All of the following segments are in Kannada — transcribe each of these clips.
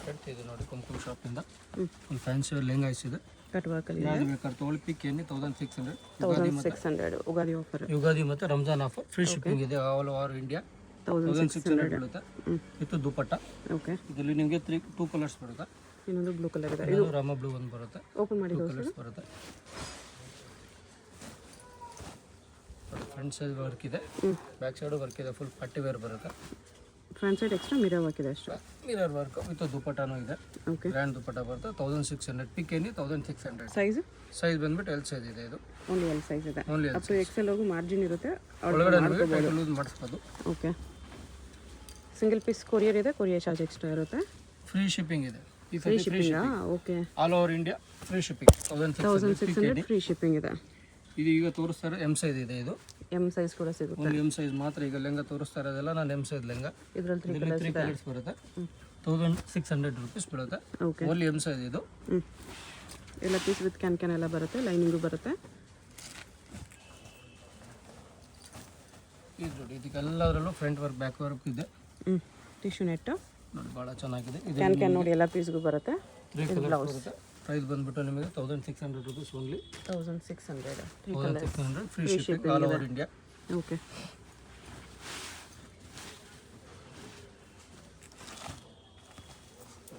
ಫ್ರೆಂಡ್ಸ್ ಇದು ನೋಡಿ ಕುಂಕುಮ ಶಾಪಿಂದ ಒಂದು ಫ್ಯಾನ್ಸಿ ಲೆಹಂಗಾಸ್ ಇದೆ. ಕಟ್ ವರ್ಕಲ್ಲಿ ಯಾವುದು ಬೇಕಾದ್ರೆ ತೊಗೊಳ್ಳಿ. ಪಿಕ್ ಎಣ್ಣೆ 1600. 1600 ಯುಗಾದಿ ಆಫರ್. ಯುಗಾದಿ ಮತ್ತು ರಂಜಾನ್ ಆಫರ್. ಫ್ರೀ ಶಿಪ್ಪಿಂಗ್ ಇದೆ ಆಲ್ ಓವರ್ ಇಂಡಿಯಾ. 1600 ಬೀಳುತ್ತೆ. ಇದು ದುಪಟ್ಟ. ಓಕೆ. ಇದರಲ್ಲಿ ನಿಮಗೆ 2 ಕಲರ್ಸ್ ಬರುತ್ತೆ. ಇನ್ನೊಂದು ಬ್ಲೂ ಕಲರ್ ಇದೆ. ಇದು ರಾಮ ಬ್ಲೂ ಒಂದು ಬರುತ್ತೆ. ಓಪನ್ ಮಾಡಿ ಕಲರ್ಸ್ ಬರುತ್ತೆ. ಫ್ರಂಟ್ ಸೈಡ್ ವರ್ಕ್ ಇದೆ, ಬ್ಯಾಕ್ ಸೈಡ್ ವರ್ಕ್ ಇದೆ. ಫುಲ್ ಪಾರ್ಟಿ ವೇರ್ ಬರುತ್ತೆ. Front side extra mirror work ಇದೆ ಅಷ್ಟೇ. ಮಿರರ್ ವರ್ಕ್ ವಿತ್ ದುಪಟ್ಟಾನು ಇದೆ. ಓಕೆ. ಗ್ರ್ಯಾಂಡ್ ದುಪಟ್ಟ ಬರುತ್ತೆ. 1600. ಪಿಕ್ ಎಣ್ಣೆ 1600. ಸೈಜ್ ಬಂದ್ಬಿಟ್ಟು ಎಲ್ ಸೈಜ್ ಇದೆ. ಇದು ಓನ್ಲಿ ಎಲ್ ಸೈಜ್ ಇದೆ. ಓನ್ಲಿ ಅಪ್ ಟು ಎಕ್ಸೆಲ್ ಹೋಗು ಮಾರ್ಜಿನ್ ಇರುತ್ತೆ. ಒಳಗಡೆ ನಿಮಗೆ ಟೈಟಲ್ ಯೂಸ್ ಮಾಡಿಸ್ಬೋದು. ಓಕೆ. ಸಿಂಗಲ್ ಪೀಸ್ ಕೊರಿಯರ್ ಇದೆ. ಕೊರಿಯರ್ ಚಾರ್ಜ್ ಎಕ್ಸ್ಟ್ರಾ ಇರುತ್ತೆ. ಫ್ರೀ ಶಿಪ್ಪಿಂಗ್ ಇದೆ. Free shipping. Okay. All over India free shipping. 1600 free shipping ಇದೆ. ಇದು ಈಗ ತೋರಿಸ್ತಾರೆ ಎಮ್ ಸೈಜ್ ಇದೆ. ಇದು ಎಮ್ ಸೈಜ್ ಕೂಡ ಸಿಗುತ್ತೆ. ಒಂದು ಎಮ್ ಸೈಜ್ ಮಾತ್ರ. ಈಗ ಲೆಹಂಗಾ ತೋರಿಸ್ತಾ ಇರೋದೆಲ್ಲ ನಾನು ಎಮ್ ಸೈಜ್ ಲೆಹಂಗಾ. ಇದರಲ್ಲಿ 3 ಕಲರ್ಸ್ ಬರುತ್ತೆ. 1600 ರೂಪೀಸ್ ಬೀಳುತ್ತೆ. ಓಕೆ. ಓನ್ಲಿ ಎಮ್ ಸೈಜ್ ಇದು. ಎಲ್ಲ ಪೀಸ್ ವಿತ್ ಕ್ಯಾನ್ ಎಲ್ಲ ಬರುತ್ತೆ. ಲೈನಿಂಗು ಬರುತ್ತೆ. ಇದು ನೋಡಿ, ಇದಕ್ಕೆಲ್ಲದರಲ್ಲೂ ಫ್ರಂಟ್ ವರ್ಕ್ ಬ್ಯಾಕ್ ವರ್ಕ್ ಇದೆ. ಟಿಶ್ಯೂ ನೆಟ್ ನೋಡಿ ಭಾಳ ಚೆನ್ನಾಗಿದೆ. ಇದು ಕ್ಯಾನ್ ನೋಡಿ ಎಲ್ಲ ಪೀಸ್ಗೂ ಬರುತ್ತೆ. 3 ಕಲರ್ಸ್ ಬರುತ್ತೆ. ಪ್ರೈಸ್ ಬಂದ್ಬಿಟ್ಟು ನಿಮಗೆ 1600 rupees only. 1600. 1600 free shipping all over India. Okay.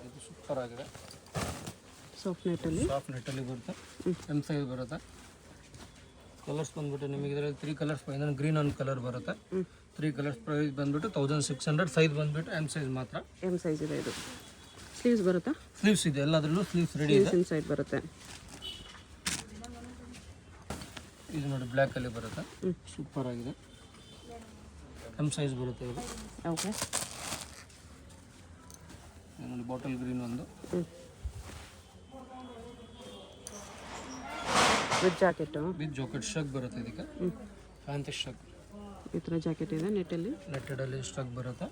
ಇದು ಸೂಪರ್ ಆಗಿದೆ. ಸಾಫ್ಟ್ ನೆಟ್ಟಲ್ಲಿ ಬರುತ್ತೆ. ಎಮ್ ಸೈಜ್ ಬರುತ್ತೆ. ಕಲರ್ಸ್ ಬಂದ್ಬಿಟ್ಟು ನಿಮಗೆ ಇದರಲ್ಲಿ 3 ಕಲರ್ಸ್. ಇದನ್ನು ಗ್ರೀನ್ ಒಂದು ಕಲರ್ ಬರುತ್ತೆ. 3 ಕಲರ್ಸ್. ಪ್ರೈಸ್ ಬಂದ್ಬಿಟ್ಟು 1600. ಸೈಜ್ ಬಂದ್ಬಿಟ್ಟು ಎಮ್ ಸೈಜ್ ಮಾತ್ರ. ಎಮ್ ಸೈಜ್ ಇದೆ. ಇದು ಸ್ಲೀವ್ಸ್ ಬರುತ್ತಾ? ಸ್ಲೀವ್ಸ್ ಇದೆ. ಎಲ್ಲದರಲ್ಲೂ ಸ್ಲೀವ್ಸ್ ರೆಡಿ ಇದೆ. ಇನ್ಸೈಡ್ ಬರುತ್ತೆ. ಇದು ನೋಡಿ ಬ್ಲ್ಯಾಕ್ ಅಲ್ಲಿ ಬರುತ್ತೆ. ಸೂಪರ್ ಆಗಿದೆ. ಎಮ್ ಸೈಜ್ ಬರುತ್ತೆ ಇದು. ಓಕೆ. ನೋಡಿ ಬಾಟಲ್ ಗ್ರೀನ್ ಒಂದು. With jacket. ವಿತ್ ಜಾಕೆಟ್ ಶಗ್ ಬರುತ್ತೆ. ಇದಕ್ಕೆ ಫ್ಯಾನ್ಸಿ ಶಗ್. ಈ ಥರ ಜಾಕೆಟ್ ಇದೆ ನೆಟ್ಟಲ್ಲಿ. ನೆಟ್ಟೆಡಲ್ಲಿ ಶಗ್ ಬರುತ್ತೆ.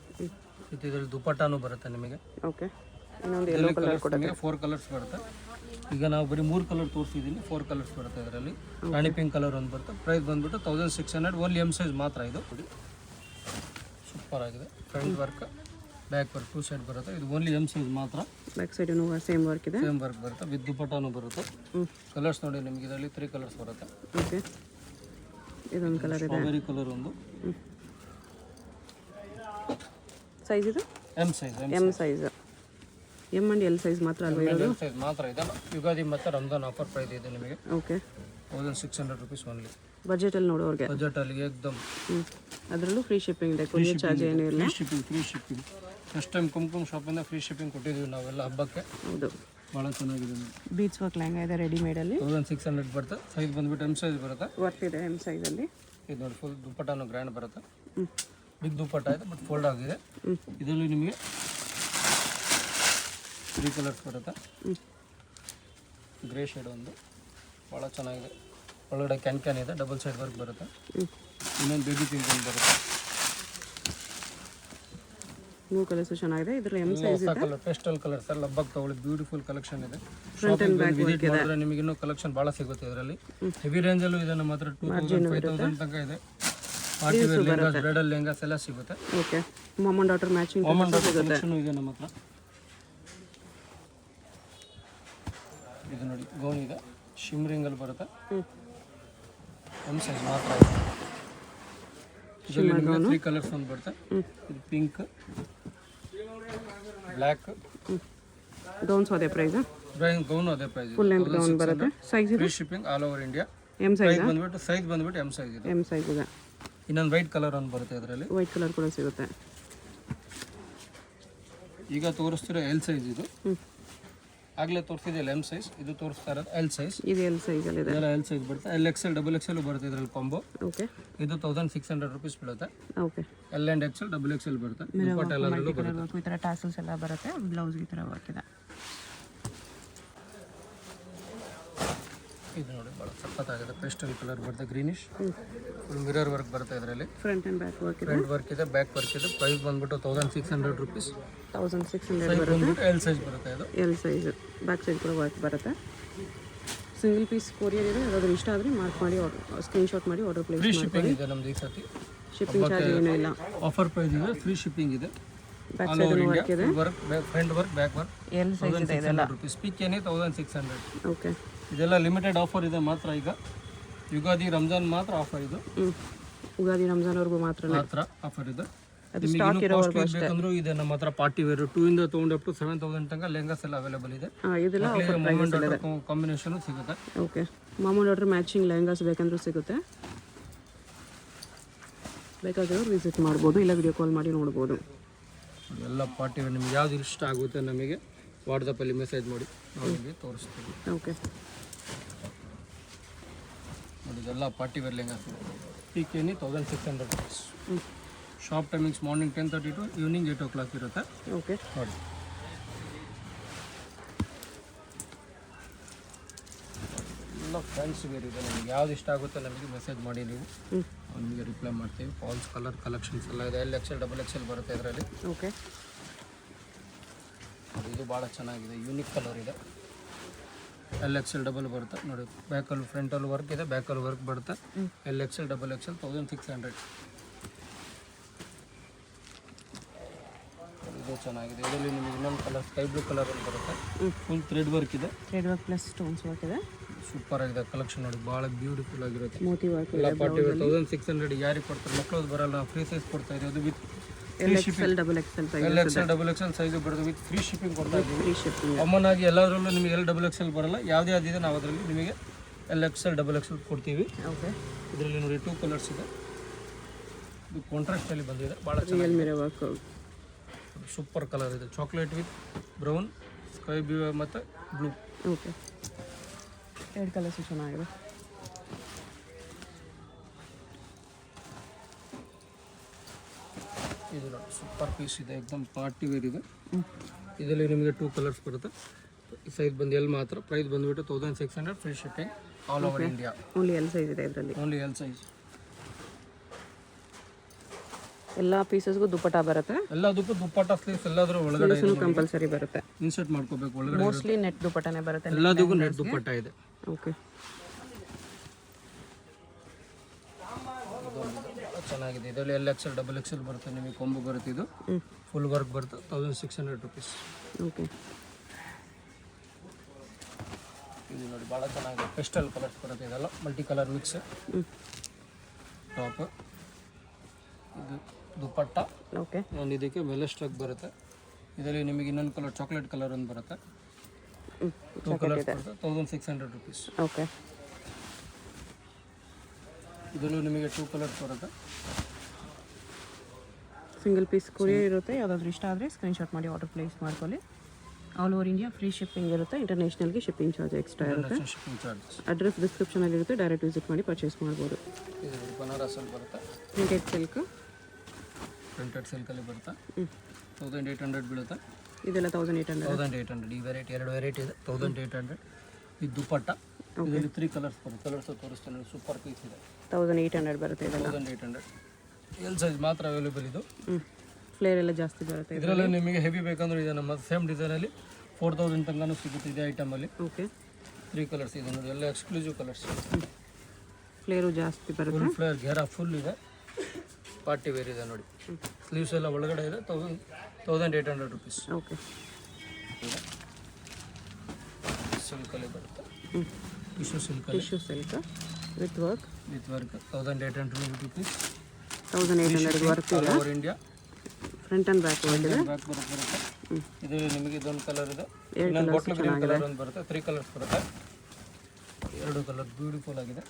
ಇದರಲ್ಲಿ ದುಪಟ್ಟಾನು ಬರುತ್ತೆ ನಿಮಗೆ. ಓಕೆ. ಇನ್ನೊಂದು ಯೆಲ್ಲೋ ಕಲರ್ ಕೂಡ ಇದೆ. 4 ಕಲರ್ಸ್ ಬರುತ್ತೆ. ಈಗ ನಾವು ಬರೀ 3 ಕಲರ್ ತೋರಿಸಿದ್ದೀನಿ. 4 ಕಲರ್ಸ್ ಬರುತ್ತೆ ಇದರಲ್ಲಿ. ರಾಣಿ ಪಿಂಕ್ ಕಲರ್ ಒಂದು ಬರುತ್ತೆ. ಪ್ರೈಸ್ ಬಂದ್ಬಿಟ್ಟು 1600. ಓನ್ಲಿ ಎಮ್ ಸೈಜ್ ಮಾತ್ರ. ಇದು ಸೂಪರ್ ಆಗಿದೆ. Front work back work 2 side ಬರುತ್ತೆ. ಇದು ಓನ್ಲಿ ಎಮ್ ಸೈಜ್ ಮಾತ್ರ. ಬ್ಯಾಕ್ ಸೈಡ್ ಸೇಮ್ ವರ್ಕ್ ಇದೆ. ಸೇಮ್ ವರ್ಕ್ ಬರುತ್ತೆ. ವಿತ್ ದುಪಟ್ಟಾನು ಬರುತ್ತೆ. ಕಲರ್ಸ್ ನೋಡಿ ನಿಮಗೆ ಇದರಲ್ಲಿ 3 ಕಲರ್ಸ್ ಬರುತ್ತೆ. ಓಕೆ. ಇದೊಂದು ಕಲರ್ ಇದೆ. ಸ್ಟ್ರಾಬೆರಿ ಕಲರ್ ಒಂದು. ಸೈಜ್ ಇದು M size. M size. M and L size ಮಾತ್ರ ಅಲ್ವಾ ಇರೋದು? ಎಲ್ ಸೈಜ್ ಮಾತ್ರ ಇದೆ. ಯುಗಾದಿ ಮತ್ತು ರಂಜಾನ್ ಆಫರ್ ಪ್ರೈಸ್ ಇದೆ ನಿಮಗೆ. ಓಕೆ. 1600 rupees only. ಬಜೆಟಲ್ಲಿ ನೋಡೋರಿಗೆ. ಬಜೆಟಲ್ಲಿ ಏಕ್ದಮ್. ಅದರಲ್ಲೂ ಫ್ರೀ ಶಿಪ್ಪಿಂಗ್ ಇದೆ. ಕೊರಿಯರ್ ಚಾರ್ಜ್ ಏನೂ ಇಲ್ಲ. Free shipping. ಫಸ್ಟ್ ಟೈಮ್ ಕುಂಕುಮ ಶಾಪಿಂದ ಫ್ರೀ ಶಿಪ್ಪಿಂಗ್ ಕೊಟ್ಟಿದ್ದೀವಿ ನಾವೆಲ್ಲ ಹಬ್ಬಕ್ಕೆ. ಹೌದು. ಭಾಳ ಚೆನ್ನಾಗಿದೆ. ಬೀಚ್ ವರ್ಕ್ ಲೆಹಂಗಾ ಇದೆ ರೆಡಿಮೇಡಲ್ಲಿ. 1600 ಬರುತ್ತೆ. ಸೈಜ್ ಬಂದ್ಬಿಟ್ಟು ಎಮ್ ಸೈಜ್ ಬರುತ್ತೆ. ವರ್ಕ್ ಇದೆ ಎಮ್ ಸೈಜಲ್ಲಿ. ಇದು ನೋಡಿ ಫುಲ್ ದುಪಟ್ಟಾನು ಗ್ರ್ಯಾಂಡ್ ಬರುತ್ತೆ. ಬಿಗ್ ದುಪಟ್ಟ ಇದೆ ಬಟ್ ಫೋಲ್ಡ್ ಆಗಿದೆ. ಇದರಲ್ಲಿ ನಿಮಗೆ 3 ಕಲರ್ಸ್ ಬರುತ್ತೆ. ಗ್ರೇ ಶೇಡ್ ಒಂದು ಭಾಳ ಚೆನ್ನಾಗಿದೆ. ಒಳಗಡೆ ಕ್ಯಾನ್ ಇದೆ. ಡಬಲ್ ಸೈಡ್ ವರ್ಕ್ ಬರುತ್ತೆ. ಇನ್ನೊಂದು ಬೇಬಿ ಪಿಂಕ್ ಒಂದು ಬರುತ್ತೆ. 3 ಕಲರ್ಸ್ ಚೆನ್ನಾಗಿದೆ. ಇದರಲ್ಲಿ ಎಮ್ ಸೈಜ್ ಇದೆ. ಕಲರ್ ಪೇಸ್ಟಲ್ ಕಲರ್ಸ್ ಎಲ್ಲ ಹಬ್ಬಕ್ಕೆ ತಗೊಳ್ಳಿ. ಬ್ಯೂಟಿಫುಲ್ ಕಲೆಕ್ಷನ್ ಇದೆ. ಫ್ರಂಟ್ ಅಂಡ್ ಬ್ಯಾಕ್ ವಿಸಿಟ್ ಮಾಡಿದ್ರೆ ನಿಮಗೆ ಇನ್ನೂ ಕಲೆಕ್ಷನ್ ಭಾಳ ಸಿಗುತ್ತೆ. ಇದರಲ್ಲಿ ಹೆವಿ ರೇಂಜಲ್ಲೂ ಇದೆ. ನಮ್ಮ ಹತ್ರ 2000 5000 ತನಕ ಇದೆ. Party wear lehengas, bridal lehengas ಎಲ್ಲ ಸಿಗುತ್ತೆ. Okay. Mom and daughter matching collection ಇದೆ ನಮ್ಮ ಹತ್ರ. ಇದು ನೋಡಿ ಗೌನ್ ಇದೆ. ಶಿಮ್ರಿಂಗಲ್ಲಿ ಬರುತ್ತೆ. ಎಮ್ ಸೈಜ್ ಮಾತ್ರ ಇದೆ. ಇದರಲ್ಲಿ 3 ಕಲರ್ಸ್ ಒಂದು ಬರುತ್ತೆ. ಇದು ಪಿಂಕ್, ಬ್ಲ್ಯಾಕ್. ಗೌನ್ಸ್ ಅದೇ ಪ್ರೈಸ್. ಗೌನ್ ಅದೇ ಪ್ರೈಸ್. ಫುಲ್ ಲೆಂತ್ ಗೌನ್ ಬರುತ್ತೆ. ಸೈಜ್ ಇದೆ. Free shipping all over India. M size ಬಂದ್ಬಿಟ್ಟು ಎಮ್ ಸೈಜ್ ಇದೆ. ಎಮ್ ಸೈಜ್ ಇದೆ. ಇನ್ನೊಂದು ವೈಟ್ ಕಲರ್ ಒಂದು ಬರುತ್ತೆ. ಇದರಲ್ಲಿ ವೈಟ್ ಕಲರ್ ಕೂಡ ಸಿಗುತ್ತೆ. ಈಗ ತೋರಿಸ್ತಿರೋ ಎಲ್ ಸೈಜ್ ಇದು. ಆಗಲೇ ತೋರಿಸಿದೆಯಲ್ಲ ಎಮ್ ಸೈಜ್. ಇದು ತೋರಿಸ್ತಾ ಇರೋದು ಎಲ್ ಸೈಜ್. ಇದು ಎಲ್ ಸೈಜ್ ಅಲ್ಲಿ ಇದೆ. ಇದೆಲ್ಲ ಎಲ್ ಸೈಜ್ ಬರುತ್ತೆ. ಎಲ್ ಎಕ್ಸೆಲ್ ಡಬಲ್ ಎಕ್ಸೆಲ್ ಬರುತ್ತೆ ಇದರಲ್ಲಿ ಕಾಂಬೋ. ಓಕೆ. ಇದು 1600 ರೂಪೀಸ್ ಬೀಳುತ್ತೆ. Okay. L and XL double XL ಬರುತ್ತೆ. ದುಪಟ್ಟ ಎಲ್ಲದರಲ್ಲೂ ಬರುತ್ತೆ. ಈ ಥರ ಟಾಸಲ್ಸ್ ಎಲ್ಲ ಬರುತ್ತೆ. ಬ್ಲೌಸ್ ಈ ಥರ ವರ್ಕ್ ಇದೆ. ಇದು ನೋಡಿ ಭಾಳ ಸಖತ್ತಾಗಿದೆ. ಪೇಸ್ಟಲ್ ಕಲರ್ ಬರುತ್ತೆ. ಗ್ರೀನಿಶ್ ಫುಲ್ ಮಿರರ್ ವರ್ಕ್ ಬರುತ್ತೆ. ಇದರಲ್ಲಿ ಫ್ರಂಟ್ ಆ್ಯಂಡ್ ಬ್ಯಾಕ್ ವರ್ಕ್ ಇದೆ. ಫ್ರಂಟ್ ವರ್ಕ್ ಇದೆ, ಬ್ಯಾಕ್ ವರ್ಕ್ ಇದೆ. ಪ್ರೈಸ್ ಬಂದ್ಬಿಟ್ಟು 1600 ರೂಪೀಸ್. 1600 ಬರುತ್ತೆ. ಎಲ್ ಸೈಜ್ ಬರುತ್ತೆ. ಇದು ಎಲ್ ಸೈಜ್. ಬ್ಯಾಕ್ ಸೈಡ್ ಕೂಡ ವರ್ಕ್ ಬರುತ್ತೆ. ಸಿಂಗಲ್ ಪೀಸ್ ಕೊರಿಯರ್ ಇದೆ. ಯಾರಾದರೂ ಇಷ್ಟ ಆದರೆ ಮಾರ್ಕ್ ಮಾಡಿ ಸ್ಕ್ರೀನ್ಶಾಟ್ ಮಾಡಿ ಆರ್ಡರ್ ಪ್ಲೇಸ್ ಫ್ರೀ ಮಾಡಿ. ಶಿಪ್ಪಿಂಗ್ ಇದೆ ನಮ್ದು ಈ ಸತಿ. ಶಿಪ್ಪಿಂಗ್ ಚಾರ್ಜ್ ಏನೂ ಇಲ್ಲ. ಆಫರ್ ಪ್ರೈಸ್ ಇದೆ. ಫ್ರೀ ಶಿಪ್ಪಿಂಗ್ ಇದೆ. Back all side over work India ಇದೆ. Work front work back work L size ಇದೆ ಇದೆಲ್ಲ. ₹1600 ಪೀಕ್ ಏನೇ 1600. ಓಕೆ. ಇದೆಲ್ಲ ಲಿಮಿಟೆಡ್ ಆಫರ್ ಇದೆ ಮಾತ್ರ. ಈಗ ಯುಗಾದಿ ರಂಜಾನ್ ಮಾತ್ರ ಆಫರ್ ಇದು, ಯುಗಾದಿ ರಂಜಾನ್ವರೆಗೂ ಮಾತ್ರ ಆಫರ್ ಇದೆ. ಅದು ಸ್ಟಾಕ್ ಇರೋವರೆಗೂ ಅಷ್ಟೇ. ಬೇಕಂದ್ರೂ ಇದೆ ನಮ್ಮ ಹತ್ರ ಪಾರ್ಟಿ ವೇರ್ 2 ಇಂದ ತಗೊಂಡು ಅಪ್ ಟು 7000 ತನಕ ಲೆಹಂಗಾಸ್ ಎಲ್ಲ ಅವೈಲೇಬಲ್ ಇದೆ. ಇದೆಲ್ಲ ಕಾಂಬಿನೇಷನ್ ಸಿಗುತ್ತೆ. ಓಕೆ. ಮಾಮೂಲಿ ಆರ್ಡರ್ ಮ್ಯಾಚಿಂಗ್ ಲೆಹಂಗಾಸ್ ಬೇಕಂದ್ರೂ ಸಿಗುತ್ತೆ. ಬೇಕಾಗಿರೋರು ವಿಸಿಟ್ ಮಾಡ್ಬೋದು, ಇಲ್ಲ ವಿಡಿಯೋ ಕಾಲ್ ಮಾಡಿ ನೋಡ್ಬೋದು. ಎಲ್ಲ ಪಾರ್ಟಿ ವೇರ್ ನಿಮ್ಗೆ ಯಾವ್ದು ಇಷ್ಟ ಆಗುತ್ತೆ ನಮಗೆ ವಾಟ್ಸಪ್ಪಲ್ಲಿ ಮೆಸೇಜ್ ಮಾಡಿ ನಾವು ನಿಮಗೆ ತೋರಿಸ್ತೀವಿ. ಓಕೆ. ನೋಡಿ ಇದೆಲ್ಲ party wear lehengas pick any ₹1600. Shop timings morning 10:30 to evening 8 o'clock ಇರುತ್ತೆ. ಓಕೆ. ನೋಡಿ ಎಲ್ಲ ಫ್ಯಾನ್ಸಿ ವೇರ್ ಇದೆ. ನಿಮಗೆ ಯಾವ್ದು ಇಷ್ಟ ಆಗುತ್ತೆ ನಮಗೆ ಮೆಸೇಜ್ ಮಾಡಿ, ನೀವು ನಿಮಗೆ ರಿಪ್ಲೈ ಮಾಡ್ತೀವಿ. ಫಾಲ್ಸ್ ಕಲರ್ ಕಲೆಕ್ಷನ್ಸ್ ಎಲ್ಲ ಇದೆ. XL XXL ಬರುತ್ತೆ ಇದರಲ್ಲಿ. ಓಕೆ. ಇದು ಭಾಳ ಚೆನ್ನಾಗಿದೆ, ಯೂನಿಕ್ ಕಲರ್ ಇದೆ. XL ಬರುತ್ತೆ ನೋಡಿ. ಬ್ಯಾಕಲ್ಲಿ ಫ್ರಂಟಲ್ಲಿ ವರ್ಕ್ ಇದೆ, ಬ್ಯಾಕಲ್ಲಿ ವರ್ಕ್ ಬರುತ್ತೆ. XL XXL 1600. ಇದು ಚೆನ್ನಾಗಿದೆ. ಇದರಲ್ಲಿ ನಿಮಗೆ ಇನ್ನೊಂದು ಕಲರ್ ಸ್ಕೈ ಬ್ಲೂ ಕಲರ್ ಅಲ್ಲಿ ಬರುತ್ತೆ. ಫುಲ್ ಥ್ರೆಡ್ ವರ್ಕ್ ಇದೆ, thread work plus stones work ಇದೆ. ಸೂಪರ್ ಆಗಿದೆ ಕಲೆಕ್ಷನ್. ನೋಡಿ ಭಾಳ ಬ್ಯೂಟಿಫುಲ್ ಆಗಿರುತ್ತೆ. ಮೋತಿ ವರ್ಕ್ ಎಲ್ಲ ಪಾರ್ಟಿ ವೇರ್ 1600 ಯಾರಿಗೆ ಕೊಡ್ತಾರೆ? ಮಕ್ಕಳು ಬರಲ್ಲ, ಫ್ರೀ ಸೈಜ್ ಕೊಡ್ತಾ ಇದ್ದೀವಿ. ಅದು with XL XXL size. XL size ಬರುತ್ತೆ, ವಿತ್ ಫ್ರೀ ಶಿಪ್ಪಿಂಗ್ ಕೊಡ್ತಾ ಇದ್ದೀವಿ. Free shipping. ಕಾಮನ್ ಆಗಿ ಎಲ್ಲದರಲ್ಲೂ ನಿಮಗೆ XXL ಬರಲ್ಲ. ಯಾವುದೇ ಅದಿದೆ ನಾವು ಅದರಲ್ಲಿ ನಿಮಗೆ XL XXL ಕೊಡ್ತೀವಿ. ಓಕೆ. ಇದರಲ್ಲಿ ನೋಡಿ 2 ಕಲರ್ಸ್ ಇದೆ. ಇದು ಕಾಂಟ್ರಾಸ್ಟಲ್ಲಿ ಬಂದಿದೆ, ಭಾಳ ರಿಯಲ್ ಚೆನ್ನಾಗಿದೆ. Mirror work. ಸೂಪರ್ ಕಲರ್ ಇದೆ, chocolate with brown, sky blue ಮತ್ತು ಬ್ಲೂ. ಓಕೆ. 2 ಕಲರ್ಸ್ ಚೆನ್ನಾಗಿದೆ. ಇದು ನೋಡಿ ಸೂಪರ್ ಪೀಸ್ ಇದೆ, ಎಕ್ದಮ್ ಪಾರ್ಟಿ ವೇರ್ ಇದೆ. ಇದರಲ್ಲಿ ನಿಮಗೆ 2 ಕಲರ್ಸ್ ಬರುತ್ತೆ. ಸೈಜ್ ಬಂದು ಎಲ್ ಮಾತ್ರ. ಪ್ರೈಸ್ ಬಂದುಬಿಟ್ಟು 1600, free shipping all over India. Only L size ಇದೆ ಇದರಲ್ಲಿ. Only L size. ಎಲ್ಲ ಪೀಸಸ್ಗೂ ದುಪ್ಪಟ್ಟ ಬರುತ್ತೆ. ಎಲ್ಲದಕ್ಕೂ ದುಪ್ಪಟ್ಟ ಸ್ಲೀವ್ಸ್ ಎಲ್ಲಾದ್ರೂ ಒಳಗಡೆ ಕಂಪಲ್ಸರಿ ಬರುತ್ತೆ. ಇನ್ಸರ್ಟ್ ಮಾಡ್ಕೋಬೇಕು ಒಳಗಡೆ. ಮೋಸ್ಟ್ಲಿ ನೆಟ್ ದುಪ್ಪಟ್ಟನೇ ಬರುತ್ತೆ. ಎಲ್ಲದಕ್ಕೂ ನೆಟ್ ದುಪ್ಪಟ್ಟ ಇದೆ. ಓಕೆ. ಚೆನ್ನಾಗಿದೆ. ಇದರಲ್ಲಿ XL XXL ಬರುತ್ತೆ, ನಿಮಗೆ ಕೊಂಬು ಬರುತ್ತೆ. ಇದು ಫುಲ್ ವರ್ಕ್ ಬರುತ್ತೆ, ₹1600. ಓಕೆ. ಇದು ನೋಡಿ ಭಾಳ ಚೆನ್ನಾಗಿದೆ, ಪೆಸ್ಟಲ್ ಕಲರ್ಸ್ ಬರುತ್ತೆ. ಇದೆಲ್ಲ ಮಲ್ಟಿ ಕಲರ್ ಮಿಕ್ಸ್. ಟಾಪ್, ಇದು ದುಪ್ಪಟ್ಟ. ಓಕೆ. ಆ್ಯಂಡ್ ಇದಕ್ಕೆ ಮೇಲೆ ಸ್ಟ್ರಕ್ ಬರುತ್ತೆ. ಇದರಲ್ಲಿ ನಿಮಗೆ ಇನ್ನೊಂದು ಕಲರ್ ಚಾಕ್ಲೇಟ್ ಕಲರ್ ಒಂದು ಬರುತ್ತೆ. 2 ಕಲರ್ಸ್ ಬರುತ್ತೆ, ₹1600. ಓಕೆ. ಇದರಲ್ಲೂ ನಿಮಗೆ 2 ಕಲರ್ಸ್ ಬರುತ್ತೆ. ಸಿಂಗಲ್ ಪೀಸ್ ಕೊರಿಯರ್ ಇರುತ್ತೆ. ಯಾವುದಾದ್ರೂ ಇಷ್ಟ ಆದರೆ ಸ್ಕ್ರೀನ್ಶಾಟ್ ಮಾಡಿ ಆರ್ಡರ್ ಪ್ಲೇಸ್ ಮಾಡ್ಕೊಳ್ಳಿ. All over India free shipping ಇರುತ್ತೆ. ಇಂಟರ್ನ್ಯಾಷನಲ್ಗೆ ಶಿಪ್ಪಿಂಗ್ ಚಾರ್ಜ್ ಎಕ್ಸ್ಟ್ರಾ ಇರುತ್ತೆ. Shipping charges. ಅಡ್ರೆಸ್ ಡಿಸ್ಕ್ರಿಪ್ಷನಲ್ಲಿ ಇರುತ್ತೆ, ಡೈರೆಕ್ಟ್ ವಿಸಿಟ್ ಮಾಡಿ ಪರ್ಚೇಸ್ ಮಾಡ್ಬೋದು. ಇದು ಬನಾರಸಲ್ಲಿ ಬರುತ್ತೆ, ಪ್ರಿಂಟೆಡ್ ಸಿಲ್ಕ್. ಪ್ರಿಂಟೆಡ್ ಸಿಲ್ಕಲ್ಲಿ ಬರುತ್ತೆ. 1800 ಬೀಳುತ್ತೆ. ಇದೆಲ್ಲ 1800. 1800. ಈ ವೆರೈಟಿ 2 ವೆರೈಟಿ ಇದೆ. 1800. ಇದು ದುಪ್ಪಟ್ಟ. ಇದರಲ್ಲಿ 3 ಕಲರ್ಸ್ ಬರುತ್ತೆ. ಕಲರ್ಸ್ ತೋರಿಸ್ತೇನೆ. ಸೂಪರ್ ಪೀಸ್ ಇದೆ. 1800 ಬರುತ್ತೆ ಇದೆಲ್ಲ. 1800. ಎಲ್ ಸೈಜ್ ಮಾತ್ರ ಅವೈಲೇಬಲ್ ಇದು. ಫ್ಲೇರ್ ಎಲ್ಲ ಜಾಸ್ತಿ ಬರುತ್ತೆ. ಇದರಲ್ಲಿ ನಿಮಗೆ ಹೆವಿ ಬೇಕಂದ್ರೆ ಇದೆ ನಮ್ಮ ಸೇಮ್ ಡಿಸೈನಲ್ಲಿ 4000 ತನಕನೂ ಸಿಗುತ್ತೆ ಇದೆ ಐಟಮಲ್ಲಿ. ಓಕೆ. 3 ಕಲರ್ಸ್ ಇದೆ ನೋಡಿ, ಎಲ್ಲ ಎಕ್ಸ್ಕ್ಲೂಸಿವ್ ಕಲರ್ಸ್. ಫ್ಲೇರು ಜಾಸ್ತಿ ಬರುತ್ತೆ. ಫುಲ್ ಫ್ಲೇರ್ ಘೇರಾ ಫುಲ್ ಇದೆ, ಪಾರ್ಟಿ ವೇರ್ ಇದೆ ನೋಡಿ. ಸ್ಲೀವ್ಸ್ ಎಲ್ಲ ಒಳಗಡೆ ಇದೆ. ₹1800. ಓಕೆ. ಸಿಲ್ಕಲ್ಲಿ ಬರುತ್ತೆ. Tissue silk tissue silk with work. ₹1800. 1800 work ಇದೆ. Over India front and back work ಇದೆ. ಬ್ಯಾಕ್ ಬರುತ್ತೆ. ಇದರಲ್ಲಿ ನಿಮಗೆ ಇದೊಂದು ಕಲರ್ ಇದೆ, ಇನ್ನೊಂದು ಬಾಟ್ಲ್ ಗ್ರೀನ್ ಕಲರ್ ಒಂದು ಬರುತ್ತೆ. 3 ಕಲರ್ಸ್ ಬರುತ್ತೆ. 2 ಕಲರ್ ಬ್ಯೂಟಿಫುಲ್ ಆಗಿದೆ.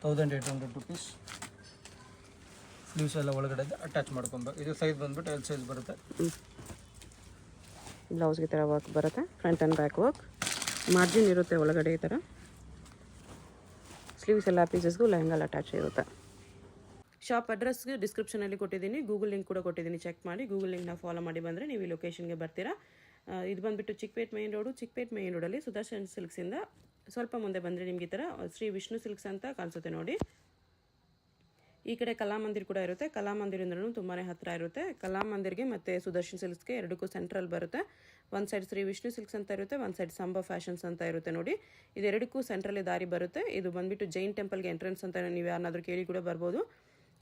₹1800. ಸ್ಲೀವ್ಸ್ ಎಲ್ಲ ಒಳಗಡೆ ಇದೆ, ಅಟ್ಯಾಚ್ ಮಾಡ್ಕೊಬೇಕು. ಇದು ಸೈಜ್ ಬಂದ್ಬಿಟ್ಟು ಎಲ್ ಸೈಜ್ ಬರುತ್ತೆ. ಬ್ಲೌಸ್ಗೆ ಈ ಥರ ವರ್ಕ್ ಬರುತ್ತೆ, front and back work. Margin ಇರುತ್ತೆ ಒಳಗಡೆ ಈ ಥರ. ಸ್ಲೀವ್ಸ್ ಎಲ್ಲ ಪೀಸಸ್ಗೂ ಲೆಹಂಗಲ್ ಅಟ್ಯಾಚ್ ಇರುತ್ತೆ. ಶಾಪ್ ಅಡ್ರೆಸ್ಗೆ ಡಿಸ್ಕ್ರಿಪ್ಷನಲ್ಲಿ ಕೊಟ್ಟಿದ್ದೀನಿ, ಗೂಗಲ್ ಲಿಂಕ್ ಕೂಡ ಕೊಟ್ಟಿದ್ದೀನಿ. ಚೆಕ್ ಮಾಡಿ ಗೂಗಲ್ ಲಿಂಕ್ನ ಫಾಲೋ ಮಾಡಿ ಬಂದರೆ ನೀವು ಈ ಲೊಕೇಶನ್ಗೆ ಬರ್ತೀರಾ. ಇದು ಬಂದುಬಿಟ್ಟು Chickpet main road. Chickpet main ರೋಡಲ್ಲಿ ಸುದರ್ಶನ್ ಸಿಲ್ಕ್ಸಿಂದ ಸ್ವಲ್ಪ ಮುಂದೆ ಬಂದರೆ ನಿಮಗೆ ಈ ಥರ ಶ್ರೀ ವಿಷ್ಣು ಸಿಲ್ಕ್ಸ್ ಅಂತ ಕಾಣಿಸುತ್ತೆ ನೋಡಿ. ಈ ಕಡೆ ಕಲಾಮಂದಿರ್ ಕೂಡ ಇರುತ್ತೆ. ಕಲಾಮಂದಿರಿಂದಲೂ ತುಂಬಾ ಹತ್ತಿರ ಇರುತ್ತೆ. ಕಲಾಮಂದಿರ್ಗೆ ಮತ್ತು ಸುದರ್ಶನ್ ಸಿಲ್ಕ್ಸ್ಗೆ ಎರಡಕ್ಕೂ ಸೆಂಟ್ರಲ್ ಬರುತ್ತೆ. ಒಂದು ಸೈಡ್ ಶ್ರೀ ವಿಷ್ಣು ಸಿಲ್ಕ್ಸ್ ಅಂತ ಇರುತ್ತೆ, ಒಂದು ಸೈಡ್ ಸಂಭ ಫ್ಯಾಷನ್ಸ್ ಅಂತ ಇರುತ್ತೆ ನೋಡಿ. ಇದೆರಡಕ್ಕೂ ಸೆಂಟ್ರಲ್ಲಿ ದಾರಿ ಬರುತ್ತೆ. ಇದು ಬಂದುಬಿಟ್ಟು ಜೈನ್ ಟೆಂಪಲ್ಗೆ ಎಂಟ್ರೆನ್ಸ್ ಅಂತ ನೀವು ಯಾರನ್ನಾದರೂ ಕೇಳಿ ಕೂಡ ಬರ್ಬೋದು.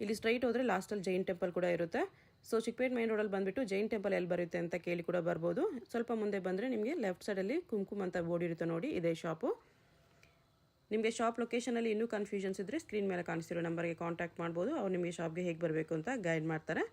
ಇಲ್ಲಿ ಸ್ಟ್ರೈಟ್ ಹೋದರೆ ಲಾಸ್ಟಲ್ಲಿ ಜೈನ್ ಟೆಂಪಲ್ ಕೂಡ ಇರುತ್ತೆ. ಸೊ ಚಿಕ್ಕಪೇಟೆ ಮೈನ್ ರೋಡಲ್ಲಿ ಬಂದುಬಿಟ್ಟು ಜೈನ್ ಟೆಂಪಲ್ ಎಲ್ಲಿ ಬರುತ್ತೆ ಅಂತ ಕೇಳಿ ಕೂಡ ಬರ್ಬೋದು. ಸ್ವಲ್ಪ ಮುಂದೆ ಬಂದರೆ ನಿಮಗೆ ಲೆಫ್ಟ್ ಸೈಡಲ್ಲಿ ಕುಂಕುಮ್ ಅಂತ ಬೋರ್ಡ್ ಇರುತ್ತೆ ನೋಡಿ, ಇದೇ ಶಾಪು. ನಿಮಗೆ ಶಾಪ್ ಲೊಕೇಶನಲ್ಲಿ ಇನ್ನೂ ಕನ್ಫ್ಯೂಷನ್ಸ್ ಇದ್ದರೆ ಸ್ಕ್ರೀನ್ ಮೇಲೆ ಕಾಣಿಸ್ತಿರೋ ನಂಬರ್ಗೆ ಕಾಂಟ್ಯಾಕ್ಟ್ ಮಾಡ್ಬೋದು. ಅವ್ರು ನಿಮಗೆ ಶಾಪ್ಗೆ ಹೇಗೆ ಬರಬೇಕು ಅಂತ ಗೈಡ್ ಮಾಡ್ತಾರೆ.